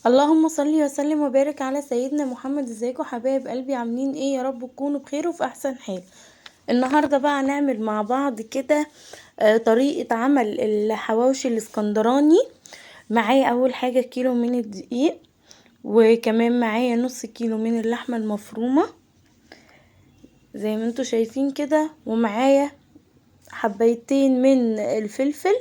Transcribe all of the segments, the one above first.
اللهم صل وسلم وبارك على سيدنا محمد. ازيكم حبايب قلبي؟ عاملين ايه؟ يا رب تكونوا بخير وفي احسن حال. النهارده بقى هنعمل مع بعض كده طريقة عمل الحواوشي الاسكندراني. معايا اول حاجة كيلو من الدقيق، وكمان معايا نص كيلو من اللحمة المفرومة زي ما انتوا شايفين كده، ومعايا حبايتين من الفلفل،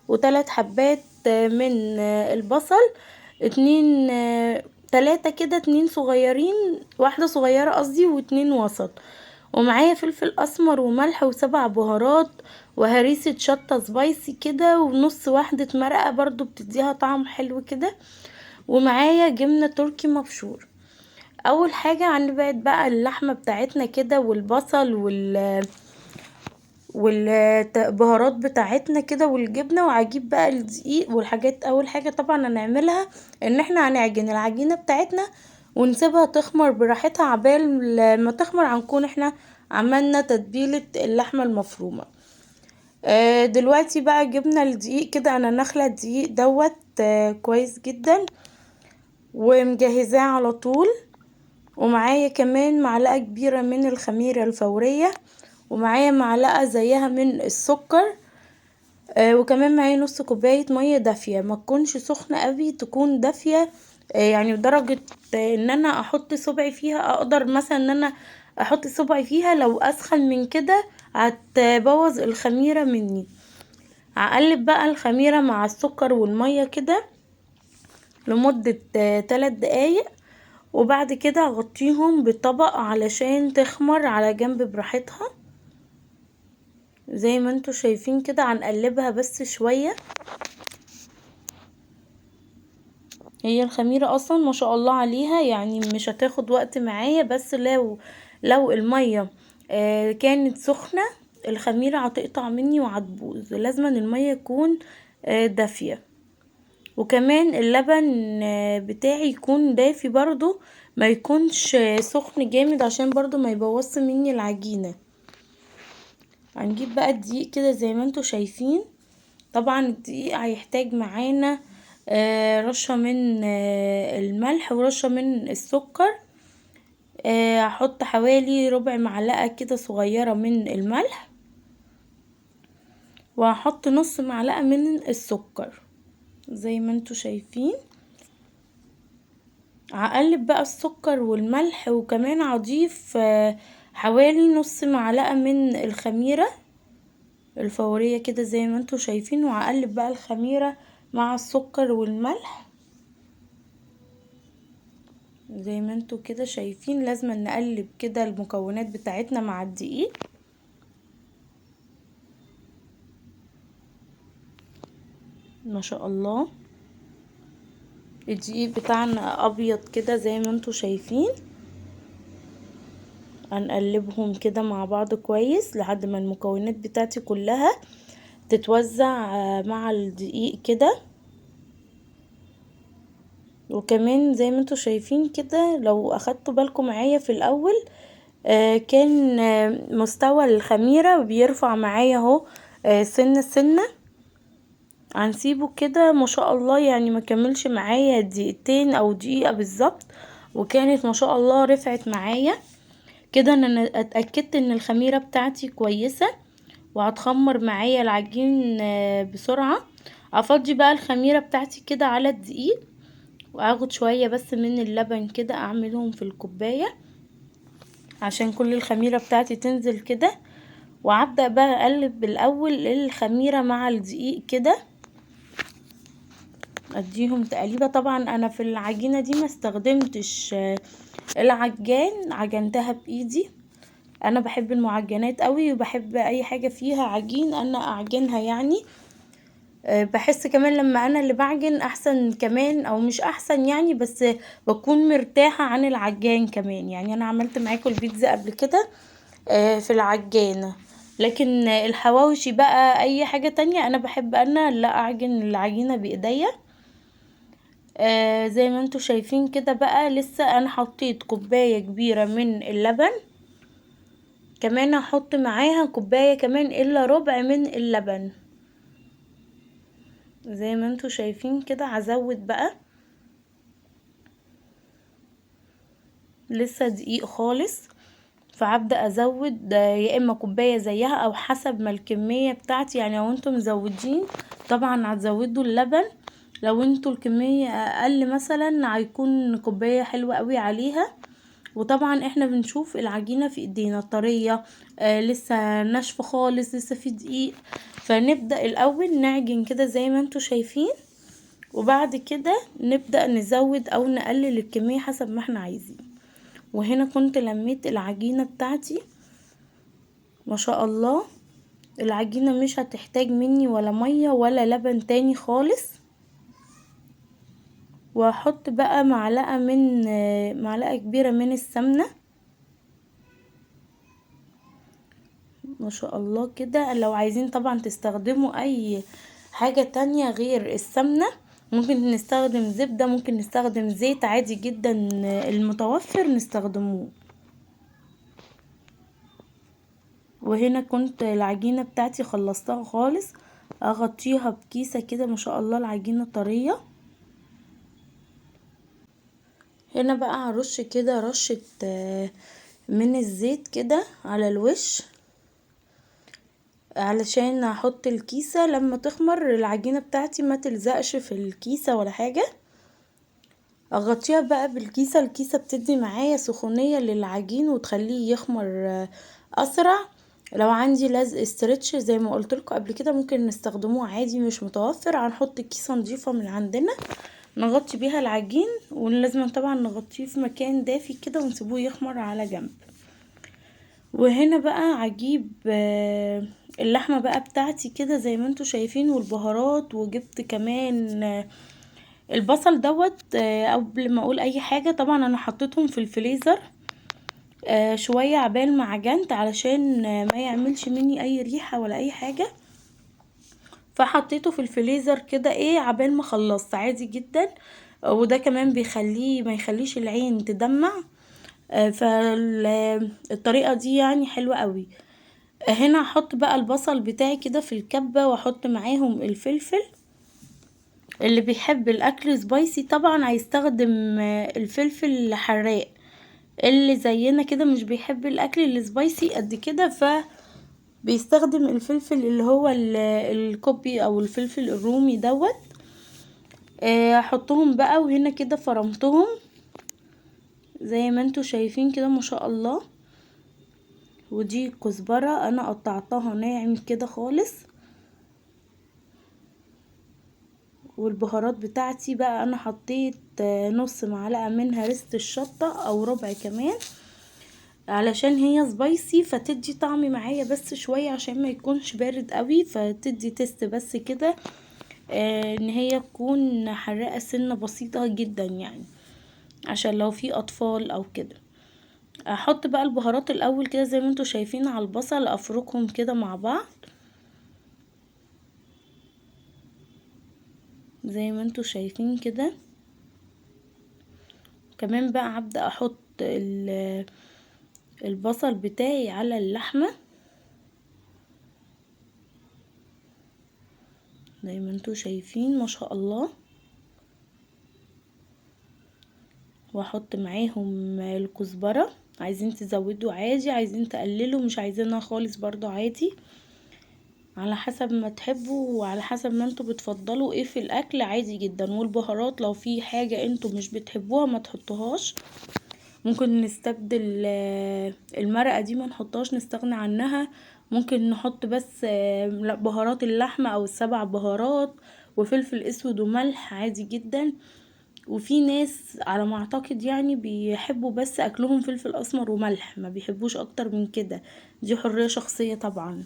وثلاث حبات من البصل، اتنين تلاتة كده، اتنين صغيرين، واحدة صغيرة قصدي، واتنين وسط. ومعايا فلفل اسمر وملح وسبع بهارات وهريسة شطة سبايسي كده، ونص واحدة مرقة برضو بتديها طعم حلو كده. ومعايا جبنة تركي مبشور. اول حاجة هنبعد بقى اللحمة بتاعتنا كده، والبصل والبهارات بتاعتنا كده والجبنة، وهجيب بقى الدقيق والحاجات. اول حاجة طبعا هنعملها ان احنا هنعجن العجينة بتاعتنا ونسيبها تخمر براحتها. عبال ما تخمر هنكون احنا عملنا تتبيلة اللحمة المفرومة. دلوقتي بقى جبنا الدقيق كده، انا نخلة الدقيق دوت كويس جدا ومجهزاه على طول. ومعايا كمان معلقة كبيرة من الخميرة الفورية، ومعايا معلقة زيها من السكر. وكمان معايا نص كوباية مية دافية، ما تكونش سخنة قوي، تكون دافية يعني بدرجة ان انا احط صبعي فيها. اقدر مثلا ان انا احط صبعي فيها، لو اسخن من كده هتبوظ الخميرة مني. هقلب بقى الخميرة مع السكر والمية كده لمدة 3 دقايق، وبعد كده اغطيهم بطبق علشان تخمر على جنب براحتها. زي ما انتوا شايفين كده هنقلبها بس شوية. هي الخميرة اصلا ما شاء الله عليها، يعني مش هتاخد وقت معايا، بس لو المية كانت سخنة الخميرة هتقطع مني وهتبوظ. لازم المية يكون دافية. وكمان اللبن بتاعي يكون دافي برضو، ما يكونش سخن جامد عشان برضو ما يبوظش مني العجينة. هنجيب بقى الدقيق كده زي ما انتوا شايفين. طبعا الدقيق هيحتاج معانا رشة من الملح ورشة من السكر. هحط حوالي ربع معلقة كده صغيرة من الملح، وهحط نص معلقة من السكر زي ما انتوا شايفين. هقلب بقى السكر والملح، وكمان هضيف حوالي نص معلقة من الخميرة الفورية كده زي ما انتوا شايفين. وهقلب بقى الخميرة مع السكر والملح زي ما انتوا كده شايفين. لازم نقلب كده المكونات بتاعتنا مع الدقيق. ما شاء الله الدقيق بتاعنا ابيض كده زي ما انتوا شايفين. هنقلبهم كده مع بعض كويس لحد ما المكونات بتاعتي كلها تتوزع مع الدقيق كده. وكمان زي ما انتوا شايفين كده، لو اخدتوا بالكم معايا في الاول كان مستوى الخميرة بيرفع معايا اهو سنة سنة. هنسيبه كده ما شاء الله، يعني ما كملش معايا دقيقتين او دقيقة بالظبط، وكانت ما شاء الله رفعت معايا كده. انا اتأكدت ان الخميرة بتاعتي كويسة وهتخمر معايا العجين بسرعة. افضي بقى الخميرة بتاعتي كده على الدقيق، واخد شوية بس من اللبن كده اعملهم في الكوباية عشان كل الخميرة بتاعتي تنزل كده. وابدأ بقى اقلب بالاول الخميرة مع الدقيق كده، اديهم تقليبة. طبعا انا في العجينة دي ما استخدمتش العجان، عجنتها بايدي. انا بحب المعجنات قوي، وبحب اي حاجة فيها عجين انا اعجنها يعني. بحس كمان لما انا اللي بعجن احسن كمان، او مش احسن يعني، بس بكون مرتاحة عن العجان كمان. يعني انا عملت معاكم البيتزا قبل كده في العجانة، لكن الحواوشي بقى اي حاجة تانية انا بحب انا لا اعجن العجينة بايديا. زي ما انتوا شايفين كده بقى. لسه انا حطيت كوباية كبيرة من اللبن، كمان هحط معاها كوباية كمان الا ربع من اللبن زي ما انتوا شايفين كده. هزود بقى لسه دقيق خالص، فهبدأ ازود يا اما كوباية زيها او حسب ما الكمية بتاعتي. يعني لو انتم مزودين طبعا هتزودوا اللبن، لو انتوا الكمية اقل مثلا هيكون كوباية حلوة قوي عليها. وطبعا احنا بنشوف العجينة في ايدينا طرية لسه ناشفة خالص، لسه في دقيق. فنبدأ الاول نعجن كده زي ما انتوا شايفين، وبعد كده نبدأ نزود او نقلل الكمية حسب ما احنا عايزين. وهنا كنت لميت العجينة بتاعتي ما شاء الله. العجينة مش هتحتاج مني ولا مية ولا لبن تاني خالص. وهحط بقى معلقة كبيرة من السمنة ما شاء الله كده. لو عايزين طبعا تستخدموا اي حاجة تانية غير السمنة، ممكن نستخدم زبدة، ممكن نستخدم زيت عادي جدا، المتوفر نستخدموه. وهنا كنت العجينة بتاعتي خلصتها خالص، اغطيها بكيسة كده ما شاء الله العجينة طرية. هنا بقى هرش كده رشة من الزيت كده على الوش، علشان احط الكيسة لما تخمر العجينة بتاعتي ما تلزقش في الكيسة ولا حاجة. اغطيها بقى بالكيسة، الكيسة بتدي معايا سخونية للعجين وتخليه يخمر اسرع. لو عندي لزق استرتش زي ما قلتلكوا قبل كده ممكن نستخدموه عادي، مش متوفر هنحط كيسة نضيفة من عندنا نغطي بيها العجين. ولازم طبعا نغطيه في مكان دافي كده ونسيبوه يخمر على جنب. وهنا بقى هجيب اللحمة بقى بتاعتي كده زي ما انتوا شايفين والبهارات، وجبت كمان البصل دوت. قبل ما اقول اي حاجة طبعا انا حطيتهم في الفريزر شوية عبال ما عجنت، علشان ما يعملش مني اي ريحة ولا اي حاجة. فحطيته في الفريزر كده عبال ما خلصت عادي جدا. وده كمان بيخليه ما يخليش العين تدمع. فالطريقة دي يعني حلوة قوي. هنا هحط بقى البصل بتاعي كده في الكبة، واحط معاهم الفلفل. اللي بيحب الاكل سبايسي طبعا هيستخدم الفلفل الحراق. اللي زينا كده مش بيحب الاكل السبايسي قد كده، بيستخدم الفلفل اللي هو الكوبي او الفلفل الرومي دوت. احطهم بقى. وهنا كده فرمتهم زي ما انتوا شايفين كده ما شاء الله. ودي كزبرة انا قطعتها ناعم كده خالص. والبهارات بتاعتي بقى انا حطيت نص معلقة منها رست الشطة او ربع كمان، علشان هي سبايسي فتدي طعم معايا بس شوية، عشان ما يكونش بارد قوي، فتدي تست بس كده ان هي تكون حراقة سنة بسيطة جدا يعني، عشان لو في اطفال او كده. احط بقى البهارات الاول كده زي ما انتوا شايفين على البصل، افركهم كده مع بعض زي ما انتوا شايفين كده. كمان بقى هبدأ احط البصل بتاعي على اللحمة زي ما انتوا شايفين ما شاء الله. واحط معاهم الكزبرة، عايزين تزودوا عادي، عايزين تقللوا مش عايزينها خالص برضو عادي، على حسب ما تحبوا وعلى حسب ما انتوا بتفضلوا ايه في الاكل عادي جدا. والبهارات لو في حاجة انتوا مش بتحبوها ما تحطوهاش، ممكن نستبدل المرقة دي ما نحطهاش نستغنى عنها. ممكن نحط بس بهارات اللحمة او السبع بهارات وفلفل اسود وملح عادي جدا. وفي ناس على ما اعتقد يعني بيحبوا بس اكلهم فلفل اسمر وملح، ما بيحبوش اكتر من كده، دي حرية شخصية طبعا.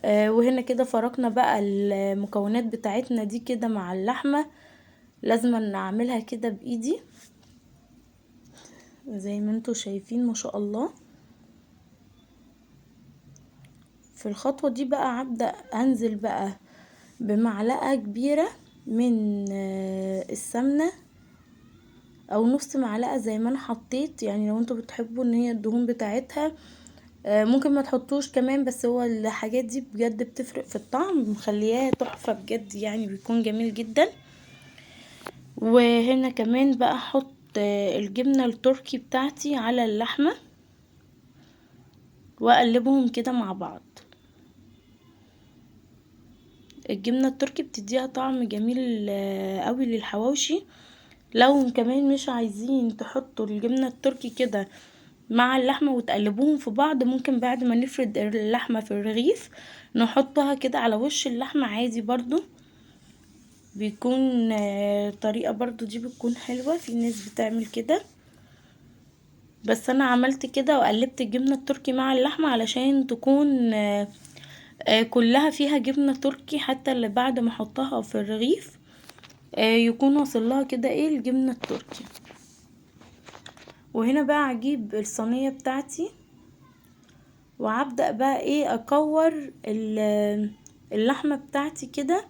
وهنا كده فرقنا بقى المكونات بتاعتنا دي كده مع اللحمة. لازم نعملها كده بايدي زي ما انتوا شايفين ما شاء الله. في الخطوة دي بقى هبدأ انزل بقى بمعلقة كبيرة من السمنة او نص معلقة زي ما انا حطيت. يعني لو انتوا بتحبوا ان هي الدهون بتاعتها ممكن ما تحطوش كمان، بس هو الحاجات دي بجد بتفرق في الطعم، مخلياه تحفة بجد يعني بيكون جميل جدا. وهنا كمان بقى احط الجبنة التركي بتاعتي على اللحمة واقلبهم كده مع بعض. الجبنة التركي بتديها طعم جميل قوي للحواوشي. لو كمان مش عايزين تحطوا الجبنة التركي كده مع اللحمة وتقلبوهم في بعض، ممكن بعد ما نفرد اللحمة في الرغيف نحطها كده على وش اللحمة عادي برضو، بيكون طريقة برضو دي بتكون حلوة. في ناس بتعمل كده، بس انا عملت كده وقلبت الجبنة التركي مع اللحمة علشان تكون كلها فيها جبنة تركي، حتى اللي بعد ما احطها في الرغيف يكون وصلها كده الجبنة التركي. وهنا بقى هجيب الصينية بتاعتي وهبدأ بقى اكور اللحمة بتاعتي كده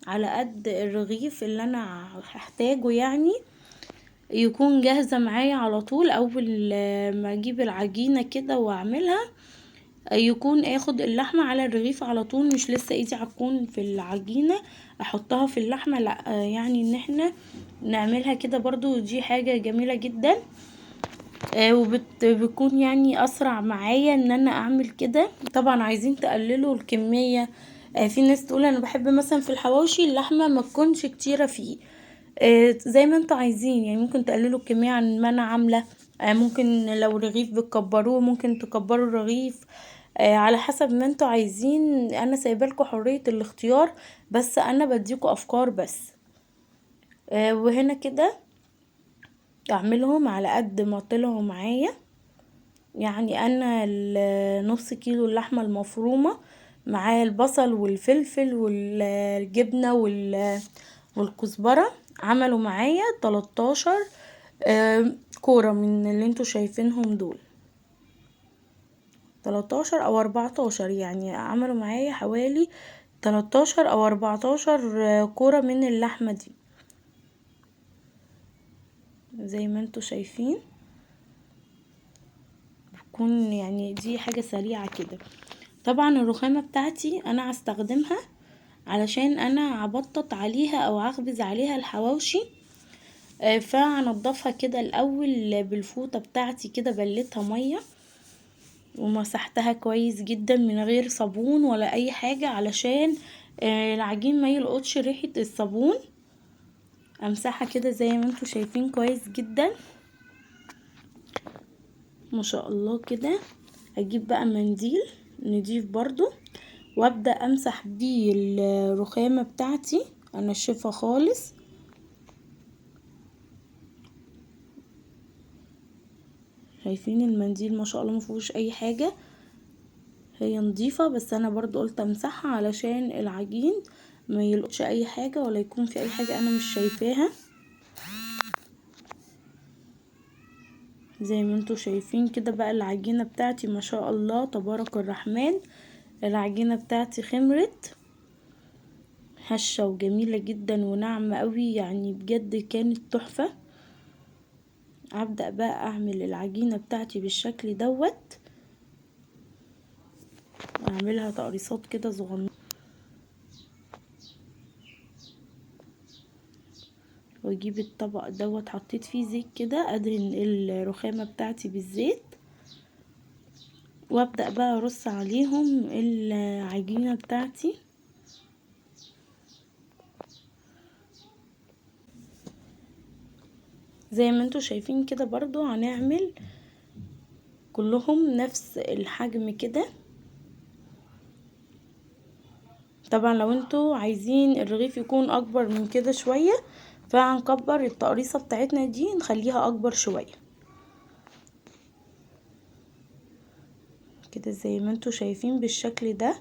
على قد الرغيف اللي انا هحتاجه، يعني يكون جاهزة معايا على طول. اول ما اجيب العجينة كده واعملها يكون اخد اللحمة على الرغيف على طول، مش لسه ايدي هتكون في العجينة احطها في اللحمة، لا يعني ان احنا نعملها كده برضو، دي حاجة جميلة جدا وبتكون يعني اسرع معايا ان انا اعمل كده. طبعا عايزين تقللوا الكمية، في ناس تقول انا بحب مثلا في الحواوشي اللحمة ما تكونش كتيرة فيه، زي ما انتوا عايزين، يعني ممكن تقللوا الكمية عن ما انا عاملة. ممكن لو رغيف بتكبروه ممكن تكبروا الرغيف، على حسب ما انتوا عايزين. انا سايبالكوا حرية الاختيار، بس انا بديكوا افكار بس. وهنا كده اعملهم على قد ما طلعوا معايا، يعني انا نص كيلو اللحمة المفرومة مع البصل والفلفل والجبنة والكزبرة عملوا معايا 13 كورة من اللي انتوا شايفينهم دول، 13 او 14، يعني عملوا معايا حوالي 13 او 14 كورة من اللحمة دي زي ما انتوا شايفين. بتكون يعني دي حاجة سريعة كده. طبعا الرخامة بتاعتي انا هستخدمها علشان انا هبطط عليها او هخبز عليها الحواوشي، فهنضفها كده الاول بالفوطة بتاعتي كده، بلتها مية ومسحتها كويس جدا من غير صابون ولا اي حاجة علشان العجين ما يلقطش ريحة الصابون. امسحها كده زي ما انتوا شايفين كويس جدا ما شاء الله كده. اجيب بقى منديل نضيف برضو وابدأ امسح بيه الرخامة بتاعتي انشفها خالص. شايفين المنديل ما شاء الله مفيهوش اي حاجة، هي نظيفة، بس انا برضو قلت امسحها علشان العجين ما يلقطش اي حاجة ولا يكون في اي حاجة انا مش شايفاها. زي ما انتوا شايفين كده بقى العجينة بتاعتي ما شاء الله تبارك الرحمن، العجينة بتاعتي خمرت هشة وجميلة جدا وناعمة قوي، يعني بجد كانت تحفة. هبدأ بقى اعمل العجينة بتاعتي بالشكل دوت، اعملها تقريصات كده صغننة واجيب الطبق دوت حطيت فيه زيت كده، ادهن الرخامة بتاعتي بالزيت وابدأ بقى ارص عليهم العجينة بتاعتي. زي ما انتوا شايفين كده برضو هنعمل كلهم نفس الحجم كده. طبعا لو انتوا عايزين الرغيف يكون اكبر من كده شوية فهنكبر التقريصة بتاعتنا دي نخليها اكبر شوية كده زي ما انتوا شايفين بالشكل ده.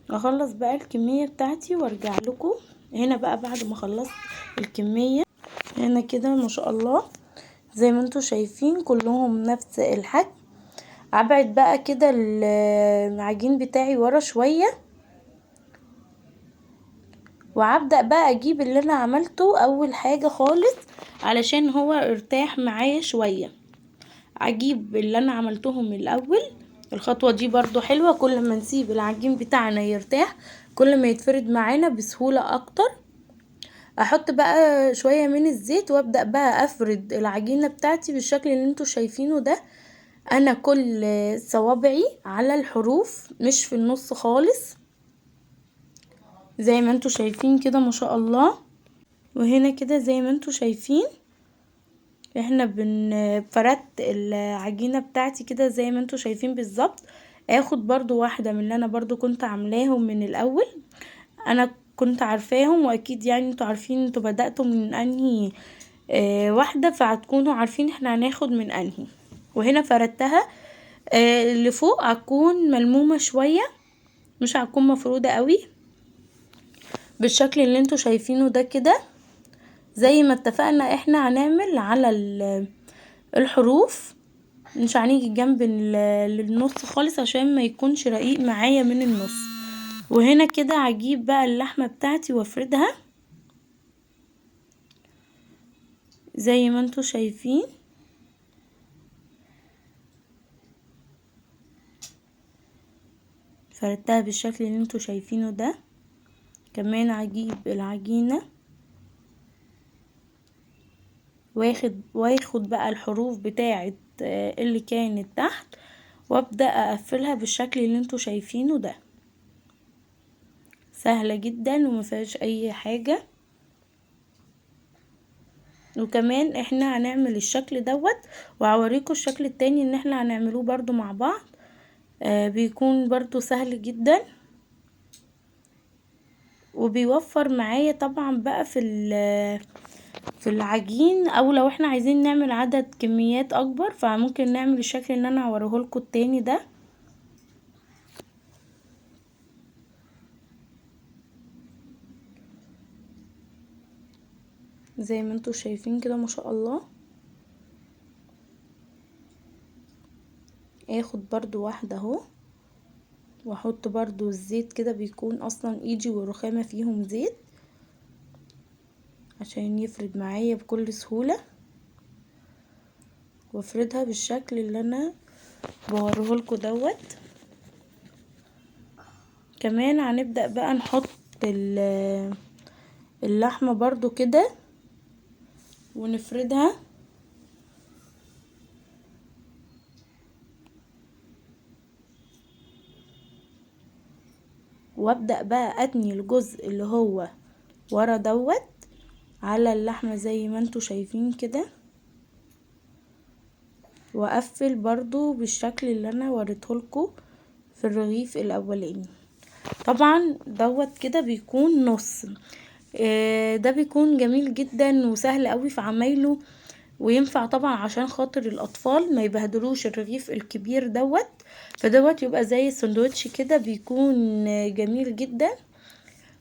اخلص بقى الكمية بتاعتي وارجع لكم. هنا بقى بعد ما خلصت الكمية هنا كده ما شاء الله زي ما انتوا شايفين كلهم نفس الحجم. ابعد بقى كده العجين بتاعي ورا شوية وهبدأ بقى اجيب اللي انا عملته اول حاجة خالص علشان هو ارتاح معايا شوية. اجيب اللي انا عملتهم الاول الخطوة دي برضو حلوة، كل ما نسيب العجين بتاعنا يرتاح كل ما يتفرد معانا بسهولة اكتر. احط بقى شوية من الزيت وابدأ بقى افرد العجينة بتاعتي بالشكل اللي انتوا شايفينه ده. انا كل صوابعي على الحروف مش في النص خالص، زي ما انتوا شايفين كده ما شاء الله. وهنا كده زي ما انتوا شايفين احنا فردت العجينة بتاعتي كده زي ما انتوا شايفين بالظبط. اخد برضو واحدة من اللي انا برضو كنت عاملاهم من الاول، انا كنت عارفاهم واكيد يعني انتوا عارفين انتوا بدأتوا من انهي واحدة، فهتكونوا عارفين احنا هناخد من انهي. وهنا فردتها اللي فوق هتكون ملمومة شوية، مش هتكون مفرودة قوي بالشكل اللي انتوا شايفينه ده كده. زي ما اتفقنا احنا هنعمل على الحروف، مش هنيجي جنب النص خالص عشان ما يكونش رقيق معايا من النص. وهنا كده هجيب بقى اللحمة بتاعتي وافردها زي ما انتوا شايفين. فردتها بالشكل اللي انتوا شايفينه ده. كمان هجيب العجينة واخد بقى الحروف بتاعت اللي كانت تحت وابدأ اقفلها بالشكل اللي انتوا شايفينه ده. سهلة جدا ومفيهاش اي حاجة. وكمان احنا هنعمل الشكل دوت وهوريكم الشكل التاني ان احنا هنعملوه برضو مع بعض. بيكون برضو سهل جدا وبيوفر معايا طبعا بقى في العجين، او لو احنا عايزين نعمل عدد كميات اكبر فممكن نعمل الشكل اللي انا هوريهولكوا التاني ده. زي ما انتوا شايفين كده ما شاء الله. اخد برضو واحدة اهو واحط برضو الزيت كده، بيكون اصلا ايدي والرخامة فيهم زيت عشان يفرد معايا بكل سهولة. وافردها بالشكل اللي انا بوريهولكوا دوت. كمان هنبدأ بقى نحط اللحمة برضو كده ونفردها وابدأ بقى اتني الجزء اللي هو ورا دوت على اللحمة زي ما انتوا شايفين كده، واقفل برضو بالشكل اللي انا وريتهولكوا في الرغيف الاولاني. طبعا دوت كده بيكون نص. ده بيكون جميل جدا وسهل قوي في عمايله، وينفع طبعا عشان خاطر الاطفال ما يبهدلوش الرغيف الكبير دوت، فدوت يبقى زي السندوتش كده، بيكون جميل جدا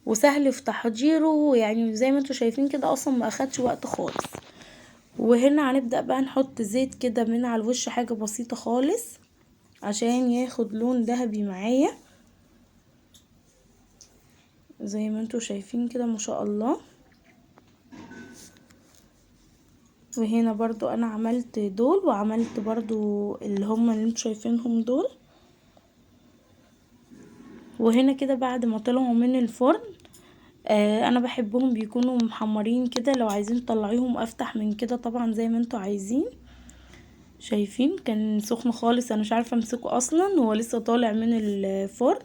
وسهل في تحضيره. يعني زي ما انتوا شايفين كده اصلا ما اخدش وقت خالص. وهنا هنبدأ بقى نحط زيت كده من على الوش، حاجة بسيطة خالص عشان ياخد لون ذهبي معايا زي ما انتوا شايفين كده ما شاء الله. وهنا برضو انا عملت دول وعملت برضو اللي انتوا شايفينهم دول. وهنا كده بعد ما طلعوا من الفرن انا بحبهم بيكونوا محمرين كده، لو عايزين تطلعيهم افتح من كده طبعا زي ما انتوا عايزين. شايفين كان سخن خالص، انا مش عارفه امسكه اصلا هو لسه طالع من الفرن.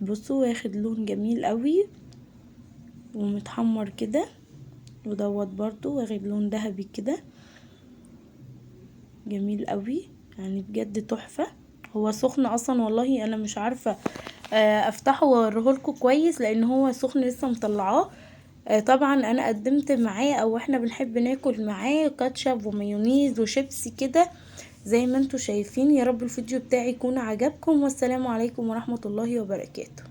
بصوا واخد لون جميل قوي ومتحمر كده، ودوت برضو واخد لون ذهبي كده جميل قوي، يعني بجد تحفة. هو سخن اصلا والله انا مش عارفة افتحه واوريهولكوا كويس لان هو سخن لسه مطلعاه. طبعا انا قدمت معاه او احنا بنحب ناكل معاه كاتشب ومايونيز وشيبسي كده زي ما انتوا شايفين. يا رب الفيديو بتاعي يكون عجبكم، والسلام عليكم ورحمة الله وبركاته.